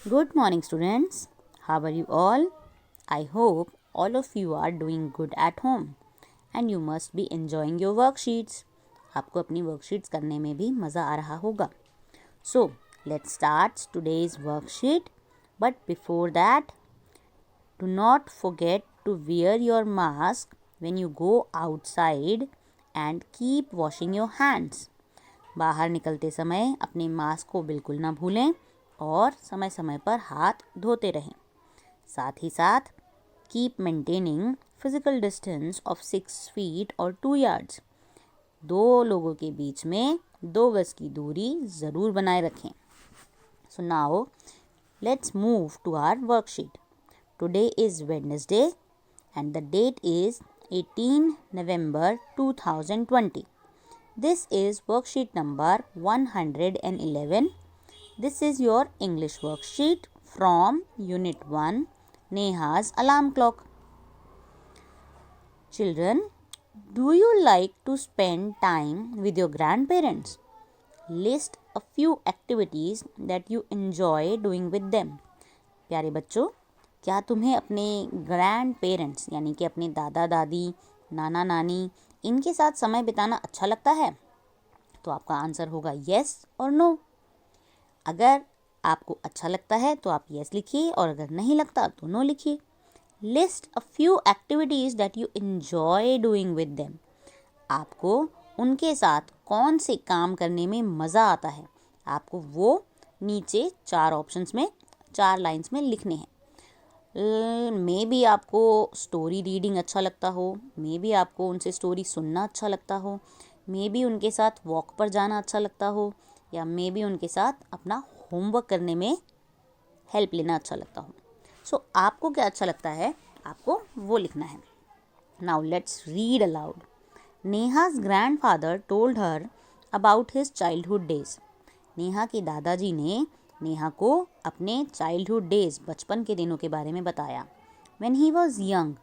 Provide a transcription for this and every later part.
Good morning, students. How are you all? I hope all of you are doing good at home and you must be enjoying your worksheets. आपको अपनी worksheets करने में भी मज़ा आ रहा होगा. So, let's start today's worksheet. But before that, do not forget to wear your mask when you go outside and keep washing your hands. बाहर निकलते समय अपने मास्क को बिल्कुल ना भूलें और समय समय पर हाथ धोते रहें. साथ ही साथ keep maintaining physical distance of 6 feet और 2 yards. 2 लोगों के बीच में 2 गज की दूरी ज़रूर बनाए रखें. So now let's move to our worksheet. Today is Wednesday and the date is 18 November 2020. This is worksheet number 111. This is your English worksheet from Unit 1, Neha's Alarm Clock. Children, do you like to spend time with your grandparents? List a few activities that you enjoy doing with them. प्यारे बच्चों, क्या तुम्हें अपने grand parents यानी कि अपने दादा दादी, नाना नानी, इनके साथ समय बिताना अच्छा लगता है? तो आपका आंसर होगा येस और नो. अगर आपको अच्छा लगता है तो आप येस लिखिए और अगर नहीं लगता तो नो लिखिए. List a few activities that you enjoy doing with them. आपको उनके साथ कौन से काम करने में मज़ा आता है, आपको वो नीचे 4 ऑप्शंस में 4 लाइंस में लिखने हैं. मे बी आपको स्टोरी रीडिंग अच्छा लगता हो, मे बी आपको उनसे स्टोरी सुनना अच्छा लगता हो, मे बी उनके साथ वॉक पर जाना अच्छा लगता हो, या मे बी उनके साथ अपना होमवर्क करने में हेल्प लेना अच्छा लगता हो. सो आपको क्या अच्छा लगता है, आपको वो लिखना है. Now let's read aloud. Neha's grandfather told her about his childhood days. Neha के दादाजी ने नेहा को अपने चाइल्डहुड डेज, बचपन के दिनों के बारे में बताया. When he was young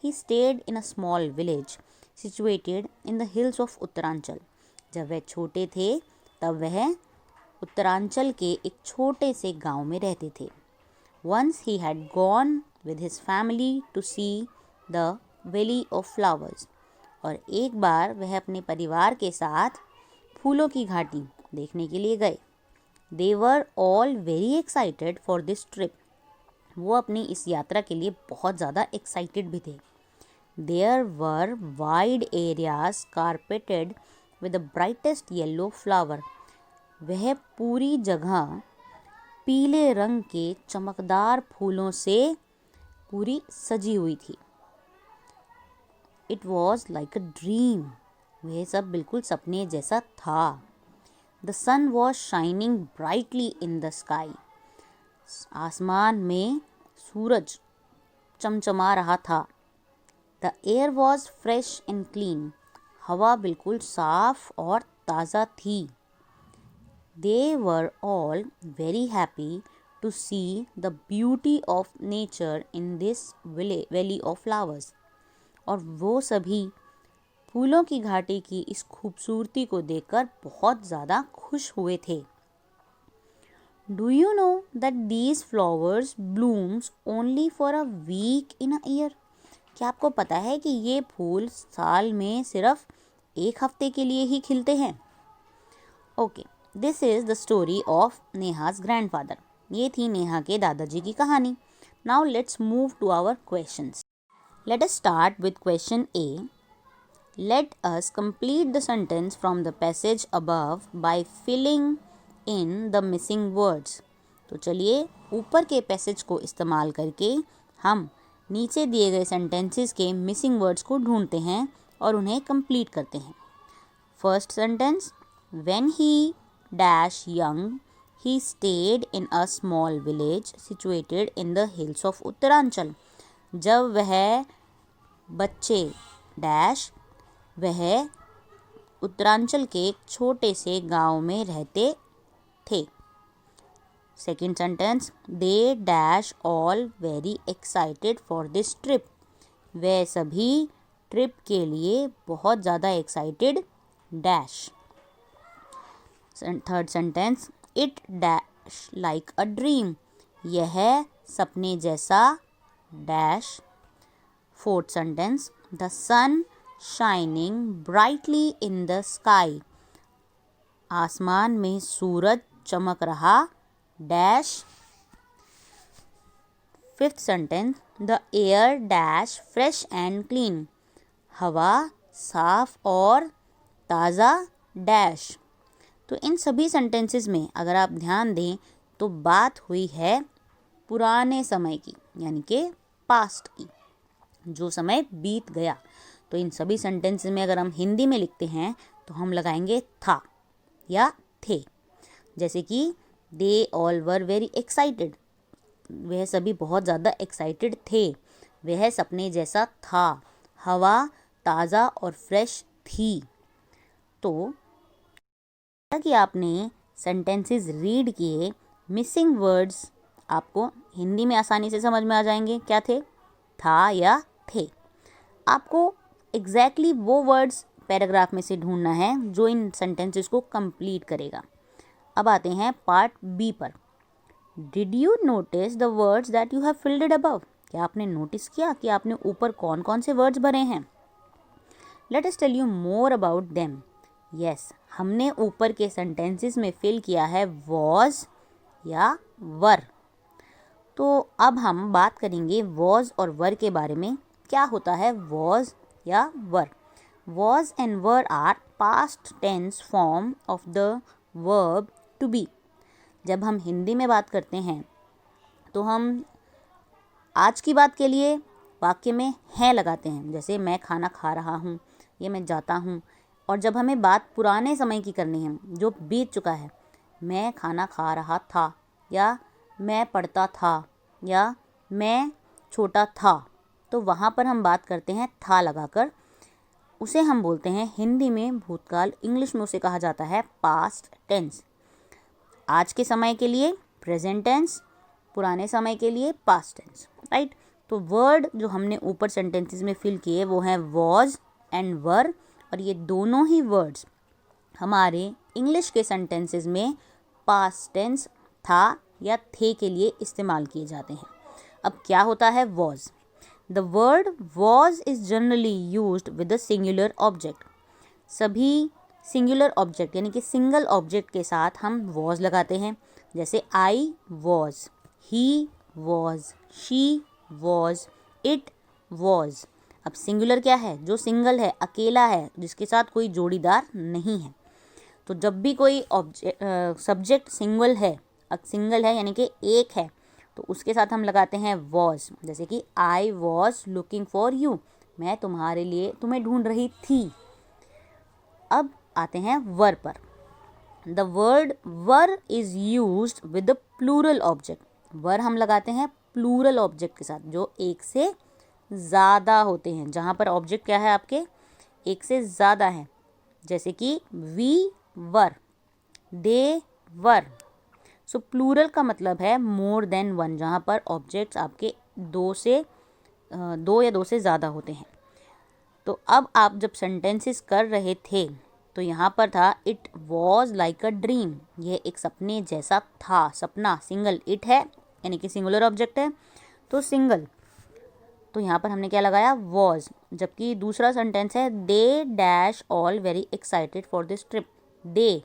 he stayed in a small village situated in the hills of Uttaranchal. जब वह छोटे थे तब वह उत्तरांचल के एक छोटे से गांव में रहते थे. Once he had gone with his family to see the valley of flowers. और एक बार वह अपने परिवार के साथ फूलों की घाटी देखने के लिए गए. They were all very excited for this trip. वो अपनी इस यात्रा के लिए बहुत ज़्यादा एक्साइटेड भी थे. There were wide areas carpeted with the brightest yellow flower. वह पूरी जगह पीले रंग के चमकदार फूलों से पूरी सजी हुई थी. It was like a dream. वह सब बिल्कुल सपने जैसा था. The sun was shining brightly in the sky. आसमान में सूरज चमचमा रहा था. The air was fresh and clean. हवा बिल्कुल साफ और ताज़ा थी. They were all very happy to see the beauty of nature in this valley of flowers. और वो सभी फूलों की घाटी की इस खूबसूरती को देखकर बहुत ज़्यादा खुश हुए थे. Do you know that these flowers blooms only for a week in a year? क्या आपको पता है कि ये फूल साल में सिर्फ 1 हफ्ते के लिए ही खिलते हैं? Okay. This is the story of Neha's grandfather. ये थी नेहा के दादाजी की कहानी. Now let's move to our questions. Let us start with question A. Let us complete the sentence from the passage above by filling in the missing words. तो चलिए ऊपर के पैसेज को इस्तेमाल करके हम नीचे दिए गए sentences के missing words को ढूंढते हैं और उन्हें complete करते हैं. First sentence. When he dash young, he stayed in a small village situated in the hills of Uttaranchal. जब वह बच्चे डैश वह उत्तरांचल के एक छोटे से गांव में रहते थे. Second sentence. They dash all very excited for this trip. वह सभी ट्रिप के लिए बहुत ज़्यादा excited dash. Third sentence. It dash like a dream. यह सपने जैसा dash. Fourth sentence, the sun shining brightly in the sky, आसमान में सूरज चमक रहा dash. Fifth sentence, the air dash fresh and clean, हवा साफ और ताज़ा डैश। तो इन सभी सेंटेंसेस में अगर आप ध्यान दें तो बात हुई है पुराने समय की, यानी कि पास्ट की, जो समय बीत गया। तो इन सभी सेंटेंसेस में अगर हम हिंदी में लिखते हैं तो हम लगाएंगे था या थे। जैसे कि they all were very excited, वह सभी बहुत ज़्यादा एक्साइटेड थे। वह सपने जैसा था, हवा ताज़ा और फ्रेश थी। तो कि आपने सेंटेंसेस रीड किए, मिसिंग वर्ड्स आपको हिंदी में आसानी से समझ में आ जाएंगे। क्या थे? था या थे। आपको एग्जैक्टली वो वर्ड्स पैराग्राफ में से ढूंढना है जो इन सेंटेंसेस को कंप्लीट करेगा। अब आते हैं पार्ट बी पर। Did you notice the words that you have filled above? क्या आपने नोटिस किया कि आपने ऊपर कौन कौन से वर्ड्स भरे हैं? Let us tell you more about them. Yes, हमने ऊपर के सेंटेंसेस में फिल किया है वॉज या वर। तो अब हम बात करेंगे वॉज और वर के बारे में। क्या होता है वॉज या were? Was and were are past tense form of the verb to be. जब हम हिंदी में बात करते हैं तो हम आज की बात के लिए वाक्य में है लगाते हैं, जैसे मैं खाना खा रहा हूँ, ये मैं जाता हूँ। और जब हमें बात पुराने समय की करनी है जो बीत चुका है, मैं खाना खा रहा था, या मैं पढ़ता था, या मैं छोटा था, तो वहाँ पर हम बात करते हैं था लगाकर। उसे हम बोलते हैं हिंदी में भूतकाल, इंग्लिश में उसे कहा जाता है पास्ट टेंस। आज के समय के लिए प्रेजेंट टेंस, पुराने समय के लिए पास्ट टेंस, राइट। तो वर्ड जो हमने ऊपर सेंटेंसेस में फिल किए वो हैं वॉज एंड वर, और ये दोनों ही वर्ड्स हमारे इंग्लिश के सेंटेंसेस में पास्ट टेंस था या थे के लिए इस्तेमाल किए जाते हैं। अब क्या होता है was? The word was is generally used with a singular object. सभी सिंगुलर ऑब्जेक्ट यानी कि सिंगल ऑब्जेक्ट के साथ हम वॉज लगाते हैं, जैसे I was, he was, she was, it was. अब सिंगुलर क्या है? जो सिंगल है, अकेला है, जिसके साथ कोई जोड़ीदार नहीं है। तो जब भी कोई सब्जेक्ट सिंगल है यानी कि एक है, तो उसके साथ हम लगाते हैं वॉज। जैसे कि I was looking for you, मैं तुम्हारे लिए तुम्हें ढूंढ रही थी। अब आते हैं वर पर। The word were is used with the plural object. Were हम लगाते हैं प्लूरल ऑब्जेक्ट के साथ, जो एक से ज़्यादा होते हैं, जहाँ पर ऑब्जेक्ट क्या है आपके एक से ज़्यादा है। जैसे कि we were, they were. So plural का मतलब है मोर देन वन, जहाँ पर ऑब्जेक्ट्स आपके दो या दो से ज़्यादा होते हैं। तो अब आप जब सेंटेंसेस कर रहे थे तो यहाँ पर था it was like a dream, ये एक सपने जैसा था। सपना सिंगल, इट है यानी कि सिंगुलर ऑब्जेक्ट है तो सिंगल, तो यहाँ पर हमने क्या लगाया वॉज। जबकि दूसरा सेंटेंस है they dash all very excited for this trip, they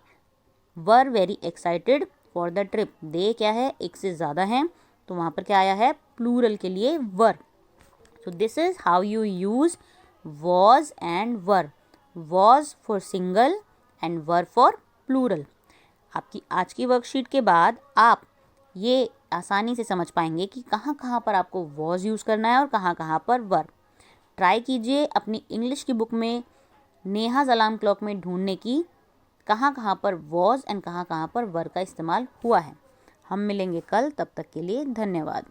were very excited for the trip. They क्या है? एक से ज़्यादा है, तो वहाँ पर क्या आया है? प्लूरल के लिए were. So this is how you use was and were. Was for single and were for plural. आपकी आज की वर्कशीट के बाद आप ये आसानी से समझ पाएंगे कि कहाँ कहाँ पर आपको वॉज यूज़ करना है और कहाँ कहाँ पर वर। ट्राई कीजिए अपनी इंग्लिश की बुक में नेहाज़ अलार्म क्लॉक में ढूंढने की कहाँ कहाँ पर वॉज एंड कहाँ कहाँ पर वर का इस्तेमाल हुआ है। हम मिलेंगे कल, तब तक के लिए धन्यवाद।